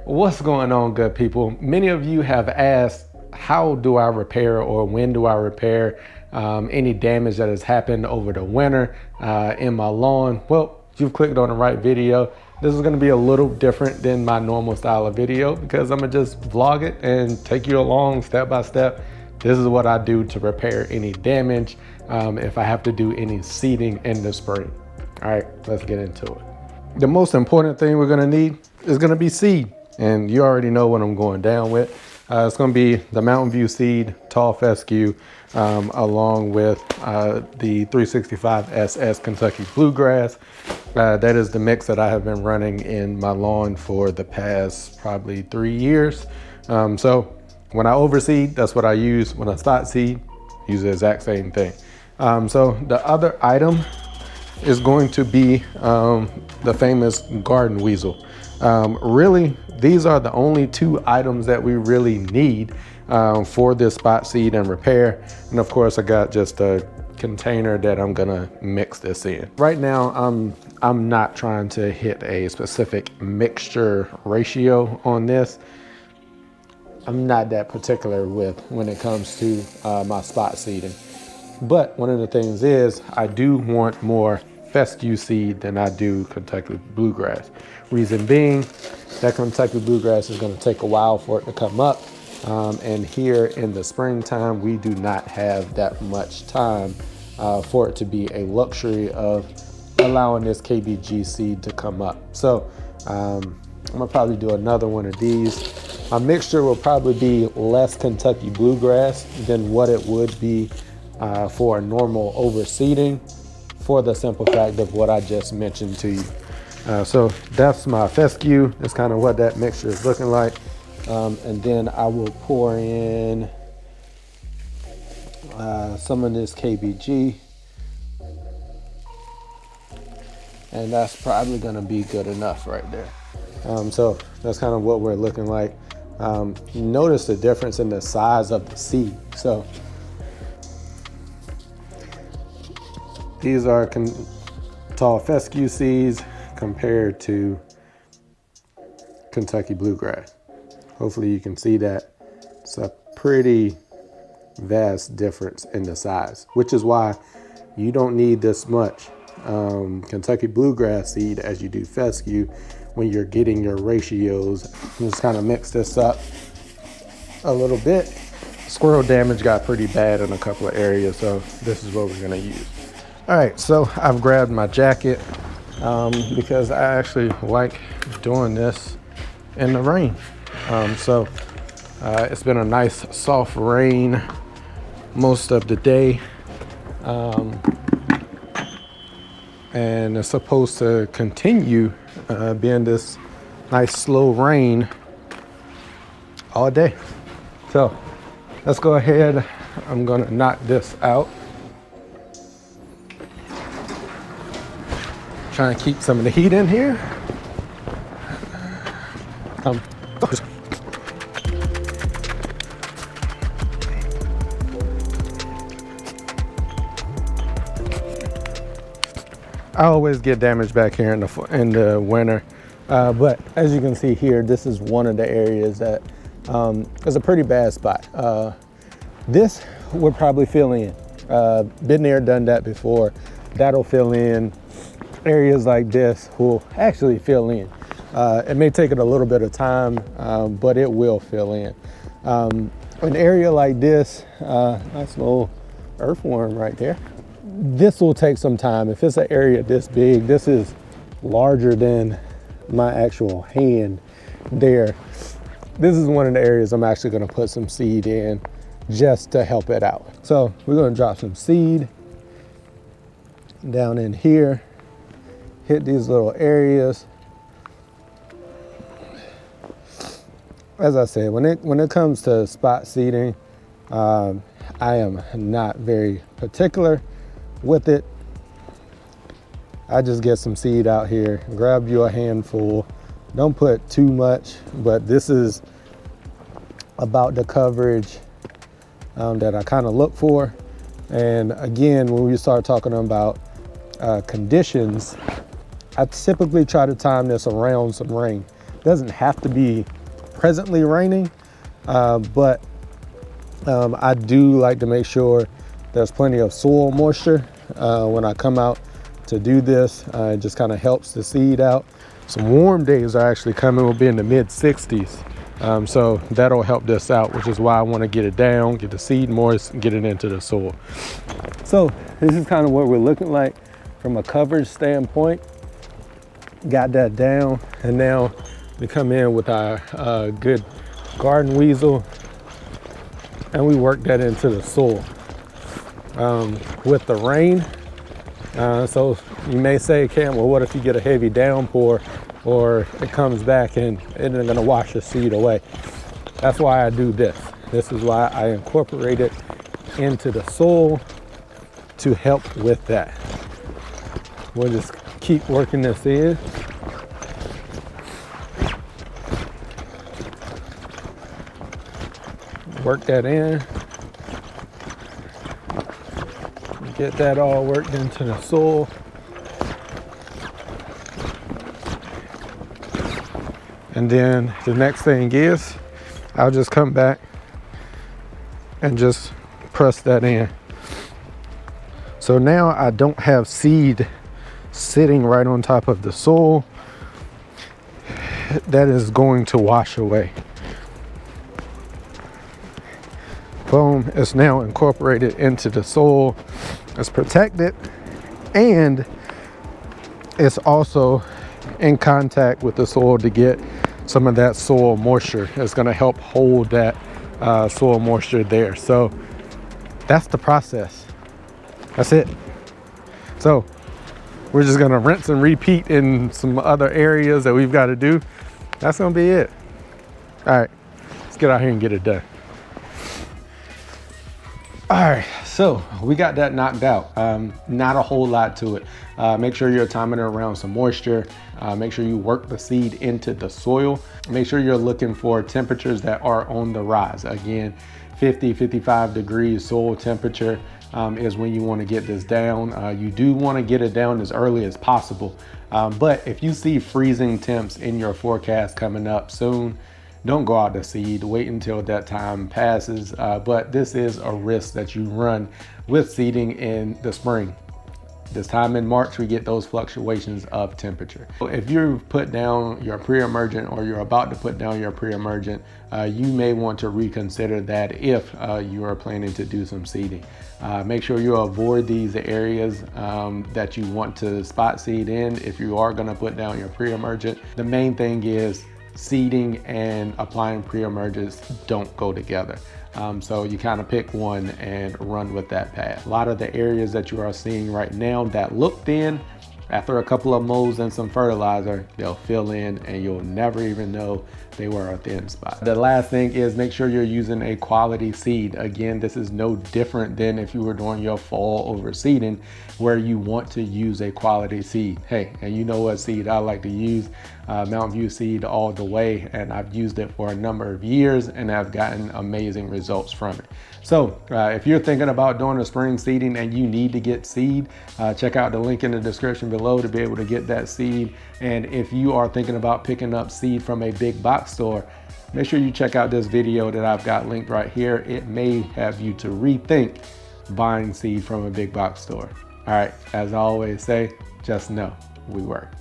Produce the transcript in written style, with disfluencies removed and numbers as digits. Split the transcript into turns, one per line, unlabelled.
What's going on, good people? Many of you have asked, how do I repair, or when do I repair any damage that has happened over the winter in my lawn? Well, you've clicked on the right video. This is gonna be a little different than my normal style of video because I'm gonna just vlog it and take you along step by step. This is what I do to repair any damage if I have to do any seeding in the spring. All right, let's get into it. The most important thing we're gonna need is gonna be seed. And you already know what I'm going down with. It's gonna be the Mountain View Seed Tall Fescue, along with the 365 SS Kentucky Bluegrass. That is the mix that I have been running in my lawn for the past probably 3 years. So when I overseed, that's what I use. When I start seed, use the exact same thing. So the other item is going to be the famous garden weasel. Really, these are the only two items that we really need for this spot seed and repair. And of course, I got just a container that I'm gonna mix this in. Right now, I'm not trying to hit a specific mixture ratio on this. I'm not that particular with when it comes to my spot seeding. But one of the things is I do want more fescue seed than I do Kentucky Bluegrass. Reason being, that Kentucky Bluegrass is going to take a while for it to come up. And here in the springtime, we do not have that much time for it to be a luxury of allowing this KBG seed to come up. So I'm gonna probably do another one of these. My mixture will probably be less Kentucky Bluegrass than what it would be for a normal overseeding, for the simple fact of what I just mentioned to you. So that's my fescue. That's kind of what that mixture is looking like. And then I will pour in some of this KBG. And that's probably gonna be good enough right there. So that's kind of what we're looking like. Notice the difference in the size of the seed. So these are tall fescue seeds compared to Kentucky Bluegrass. Hopefully you can see that. It's a pretty vast difference in the size, which is why you don't need this much Kentucky Bluegrass seed as you do fescue when you're getting your ratios. Just kind of mix this up a little bit. Squirrel damage got pretty bad in a couple of areas, so this is what we're gonna use. All right, so I've grabbed my jacket because I actually like doing this in the rain. It's been a nice soft rain most of the day. And it's supposed to continue being this nice slow rain all day. So let's go ahead. I'm gonna knock this out. Trying to keep some of the heat in here. I always get damage back here in the winter, but as you can see here, this is one of the areas that is a pretty bad spot. This would probably fill in. Been there, done that before. That'll fill in. Areas like this will actually fill in. It may take it a little bit of time, but it will fill in. An area like this, nice little earthworm right there. This will take some time. If it's an area this big, this is larger than my actual hand there. This is one of the areas I'm actually gonna put some seed in just to help it out. So we're gonna drop some seed down in here. Hit these little areas. As I said, when it comes to spot seeding, I am not very particular with it. I just get some seed out here, grab you a handful. Don't put too much, but this is about the coverage that I kind of look for. And again, when we start talking about conditions, I typically try to time this around some rain. It doesn't have to be presently raining, but I do like to make sure there's plenty of soil moisture when I come out to do this. It just kind of helps the seed out. Some warm days are actually coming. We'll be in the mid 60s. So that'll help this out, which is why I want to get it down, get the seed moist, and get it into the soil. So this is kind of what we're looking like from a coverage standpoint. Got that down, and now we come in with our good garden weasel, and we work that into the soil. With the rain, so you may say, Cam, well, what if you get a heavy downpour or it comes back and it isn't gonna wash the seed away? That's why I do this. This is why I incorporate it into the soil to help with that. We'll just keep working this in. Work that in. Get that all worked into the soil. And then the next thing is, I'll just come back and just press that in. So now I don't have seed sitting right on top of the soil. That is going to wash away. Boom, it's now incorporated into the soil. It's protected, and it's also in contact with the soil to get some of that soil moisture. It's going to help hold that soil moisture there. So that's the process. That's it. So we're just going to rinse and repeat in some other areas that we've got to do. That's going to be it. All right, let's get out here and get it done. All right, so we got that knocked out. Not a whole lot to it. Make sure you're timing it around some moisture. Make sure you work the seed into the soil. Make sure you're looking for temperatures that are on the rise. Again, 50, 55 degrees soil temperature is when you want to get this down. You do want to get it down as early as possible. But if you see freezing temps in your forecast coming up soon, don't go out to seed. Wait until that time passes. But this is a risk that you run with seeding in the spring. This time in March, we get those fluctuations of temperature. If you've put down your pre-emergent, or you're about to put down your pre-emergent, you may want to reconsider that if you are planning to do some seeding. Make sure you avoid these areas that you want to spot seed in if you are going to put down your pre-emergent. The main thing is seeding and applying pre-emergents don't go together. So you kind of pick one and run with that path. A lot of the areas that you are seeing right now that look thin, after a couple of mows and some fertilizer, they'll fill in and you'll never even know they were a thin spot. The last thing is make sure you're using a quality seed. Again, this is no different than if you were doing your fall over seeding, where you want to use a quality seed. Hey, and you know what seed I like to use? Mountain View seed all the way, and I've used it for a number of years and I've gotten amazing results from it. So if you're thinking about doing a spring seeding and you need to get seed, check out the link in the description below to be able to get that seed. And if you are thinking about picking up seed from a big box store, make sure you check out this video that I've got linked right here. It may have you to rethink buying seed from a big box store. All right, as I always say, just know we work.